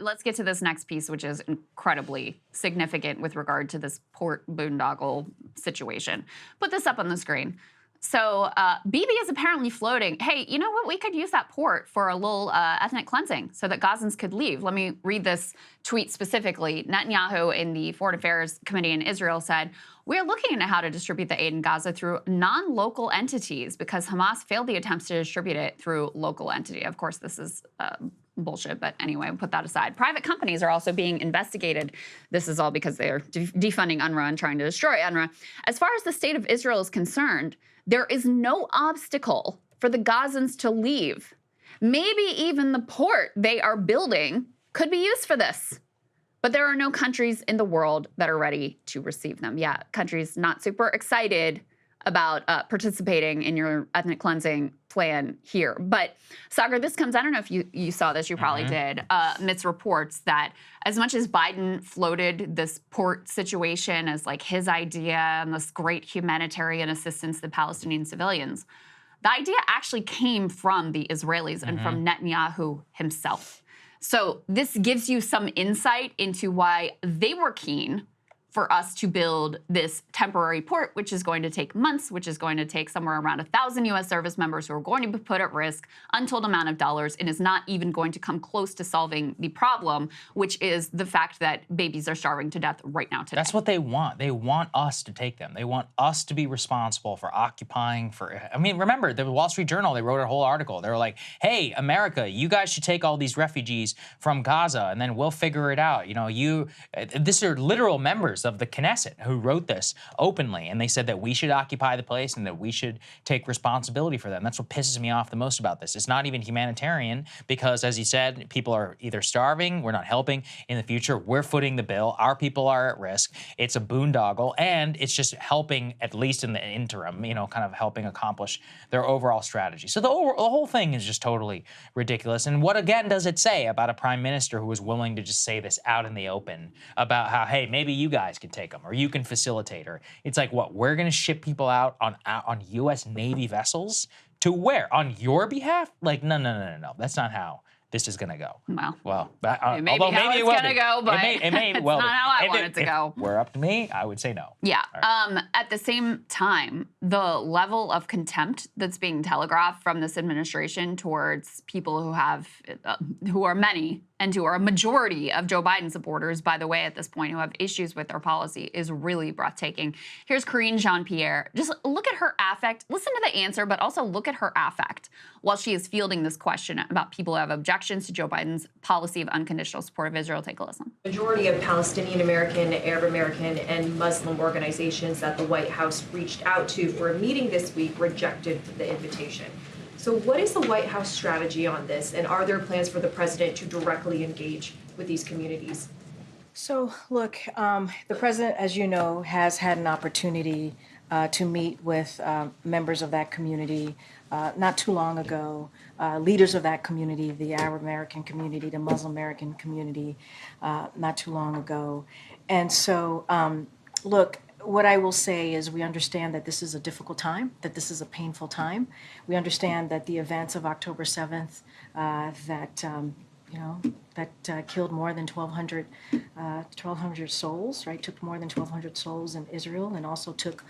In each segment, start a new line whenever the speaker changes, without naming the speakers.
let's get to this next piece, which is incredibly significant with regard to this port boondoggle situation. Put this up on the screen. So Bibi is apparently floating, hey, you know what? We could use that port for a little ethnic cleansing so that Gazans could leave. Let me read this tweet specifically. Netanyahu in the Foreign Affairs Committee in Israel said, we're looking into how to distribute the aid in Gaza through non-local entities because Hamas failed the attempts to distribute it through local entity. Of course, this is bullshit, but anyway, put that aside. Private companies are also being investigated. This is all because they're defunding UNRWA and trying to destroy UNRWA. As far as the state of Israel is concerned, there is no obstacle for the Gazans to leave. Maybe even the port they are building could be used for this. But there are no countries in the world that are ready to receive them. Yeah, countries not super excited about participating in your ethnic cleansing plan here. But Saagar, this comes, I don't know if you saw this, you probably did, amidst reports that as much as Biden floated this port situation as like his idea and this great humanitarian assistance to Palestinian civilians, the idea actually came from the Israelis and from Netanyahu himself. So this gives you some insight into why they were keen for us to build this temporary port, which is going to take months, which is going to take somewhere around 1,000 U.S. service members who are going to be put at risk, untold amount of dollars, and is not even going to come close to solving the problem, which is the fact that babies are starving to death right now today.
That's what they want. They want us to take them. They want us to be responsible for occupying, I mean, remember, the Wall Street Journal, they wrote a whole article. They were like, hey, America, you guys should take all these refugees from Gaza, and then we'll figure it out. You know, these are literal members of the Knesset who wrote this openly, and they said that we should occupy the place and that we should take responsibility for them. That's what pisses me off the most about this. It's not even humanitarian because, as he said, people are either starving, we're not helping in the future, we're footing the bill, our people are at risk, it's a boondoggle, and it's just helping, at least in the interim, you know, kind of helping accomplish their overall strategy. So the whole thing is just totally ridiculous. And what, again, does it say about a prime minister who was willing to just say this out in the open about how, hey, maybe you guys can take them, or you can facilitate her? It's like, what, we're going to ship people out on U.S. Navy vessels to where? On your behalf? Like, no. That's not how this is going to go.
Well,
maybe
although maybe it will going to go, but it's
well,
not how I want it to go.
If were up to me, I would say no.
Yeah.
Right.
At the same time, the level of contempt that's being telegraphed from this administration towards people who are many and who are a majority of Joe Biden supporters, by the way, at this point, who have issues with their policy, is really breathtaking. Here's Karine Jean-Pierre. Just look at her affect. Listen to the answer, but also look at her affect while she is fielding this question about people who have objections to Joe Biden's policy of unconditional support of Israel. Take a listen.
Majority of Palestinian American, Arab American, and Muslim organizations that the White House reached out to for a meeting this week rejected the invitation. So what is the White House strategy on this, and are there plans for the president to directly engage with these communities?
So, look, the president, as you know, has had an opportunity to meet with members of that community not too long ago, leaders of that community, the Arab American community, the Muslim American community, not too long ago. And so, look, what I will say is we understand that this is a difficult time, that this is a painful time. We understand that the events of October 7th that killed more than 1,200 souls, right? Took more than 1,200 souls in Israel, and also took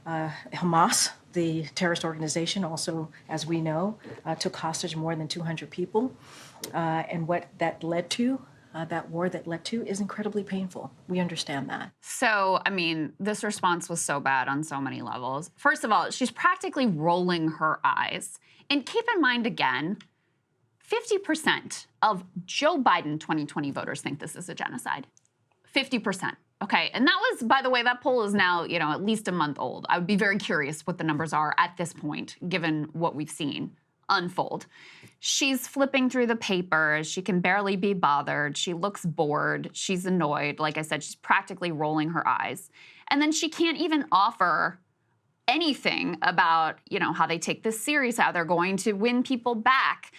Hamas, the terrorist organization, also, as we know, took hostage more than 200 people. And what that led to, that war that led to, is incredibly painful. We understand that.
So, I mean, this response was so bad on so many levels. First of all, she's practically rolling her eyes. And keep in mind, again, 50% of Joe Biden 2020 voters think this is a genocide. 50%. Okay, and that was, by the way, that poll is now, at least a month old. I would be very curious what the numbers are at this point, given what we've seen unfold. She's flipping through the papers. She can barely be bothered. She looks bored. She's annoyed. Like I said, she's practically rolling her eyes. And then she can't even offer anything about, how they take this serious, how they're going to win people back.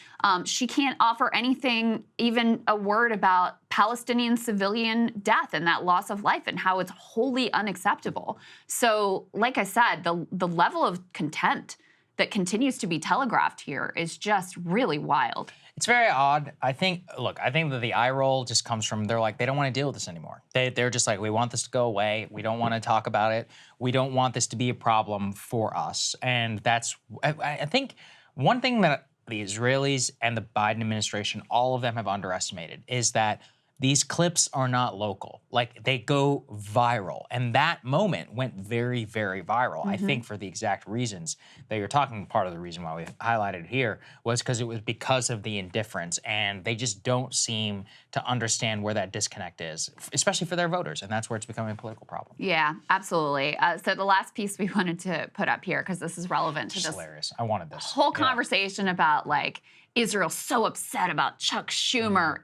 She can't offer anything, even a word about Palestinian civilian death and that loss of life and how it's wholly unacceptable. So, like I said, the level of contempt that continues to be telegraphed here is just really wild.
It's very odd. I think that the eye roll just comes from they don't want to deal with this anymore. They're just like, we want this to go away. We don't want to talk about it. We don't want this to be a problem for us. And I think one thing that the Israelis and the Biden administration, all of them have underestimated is that these clips are not local. Like, they go viral. And that moment went very, very viral. I think for the exact reasons that you're talking. Part of the reason why we highlighted it here was because of the indifference. And they just don't seem to understand where that disconnect is, especially for their voters. And that's where it's becoming a political problem.
Yeah, absolutely. So the last piece we wanted to put up here, because this is relevant to
It's
this
hilarious. I wanted this.
whole conversation about, like, Israel's so upset about Chuck Schumer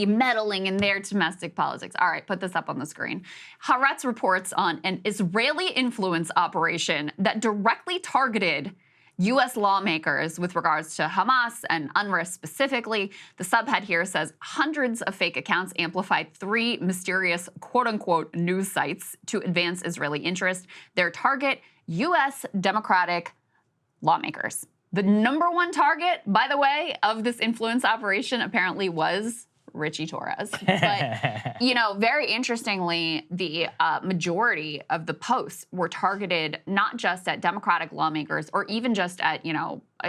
meddling in their domestic politics. All right, put this up on the screen. Haaretz reports on an Israeli influence operation that directly targeted U.S. lawmakers with regards to Hamas and UNRWA specifically. The subhead here says hundreds of fake accounts amplified 3 mysterious quote-unquote news sites to advance Israeli interest. Their target, U.S. Democratic lawmakers. The #1 target, by the way, of this influence operation apparently was Richie Torres. But, very interestingly, the majority of the posts were targeted not just at Democratic lawmakers or even just at,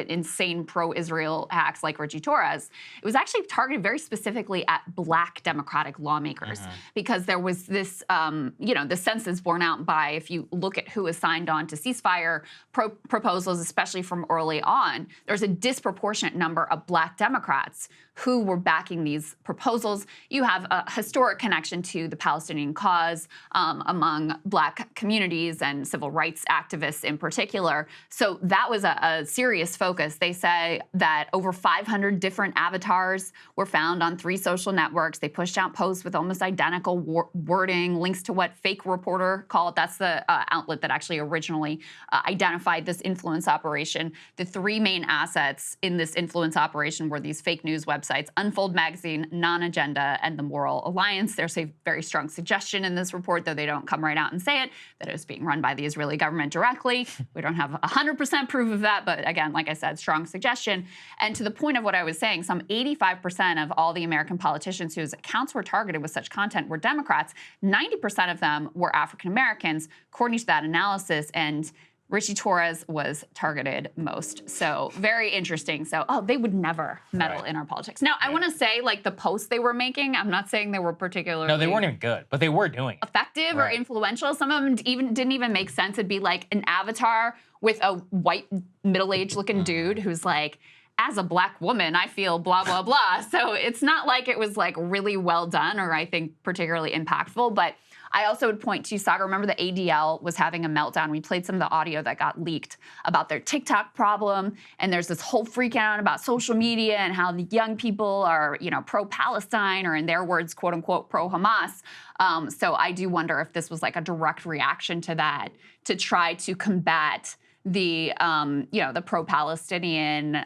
insane pro-Israel hacks like Richie Torres. It was actually targeted very specifically at Black Democratic lawmakers because there was this, the sense is borne out by, if you look at who is signed on to ceasefire proposals, especially from early on, there's a disproportionate number of Black Democrats who were backing these proposals. You have a historic connection to the Palestinian cause among Black communities and civil rights activists in particular. So that was a serious focus. They say that over 500 different avatars were found on 3 social networks. They pushed out posts with almost identical wording, links to what Fake Reporter called. That's the outlet that actually originally identified this influence operation. The 3 main assets in this influence operation were these fake news websites, Unfold Magazine, Non-Agenda, and The Moral Alliance. There's a very strong suggestion in this report, though they don't come right out and say it, that it was being run by the Israeli government directly. We don't have 100% proof of that, but again, like I said, strong suggestion. And to the point of what I was saying, some 85% of all the American politicians whose accounts were targeted with such content were Democrats. 90% of them were African Americans, according to that analysis. And Richie Torres was targeted most. So very interesting. So, they would never meddle in our politics. Now, I want to say, like, the posts they were making, I'm not saying they were particularly...
No, they weren't even good, but they were doing it.
...effective or influential. Some of them didn't even make sense. It'd be like an avatar with a white, middle-aged looking dude who's like, as a Black woman, I feel blah, blah, blah. So it's not like it was, like, really well done or I think particularly impactful, but I also would point to, Saagar, remember the ADL was having a meltdown. We played some of the audio that got leaked about their TikTok problem. And there's this whole freak out about social media and how the young people are, pro-Palestine or in their words, quote unquote, pro-Hamas. So I do wonder if this was like a direct reaction to that to try to combat the the pro-Palestinian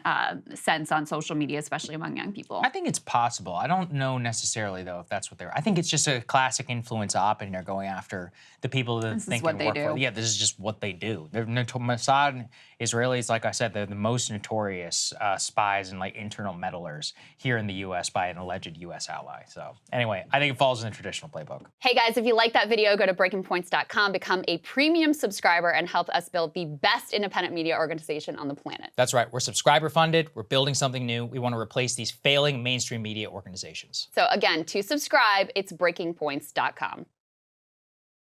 sense on social media, especially among young people.
I think it's possible. I don't know necessarily though if that's what they're. I think it's just a classic influence op, and they're going after the people that think and work for. Yeah, this is just what they do. They're Mossad Israelis, like I said, they're the most notorious spies and like internal meddlers here in the U.S. by an alleged U.S. ally. So anyway, I think it falls in the traditional playbook.
Hey guys, if you like that video, go to breakingpoints.com, become a premium subscriber, and help us build the best independent media organization on the planet.
That's right. We're subscriber funded. We're building something new. We want to replace these failing mainstream media organizations.
So again, to subscribe, it's breakingpoints.com.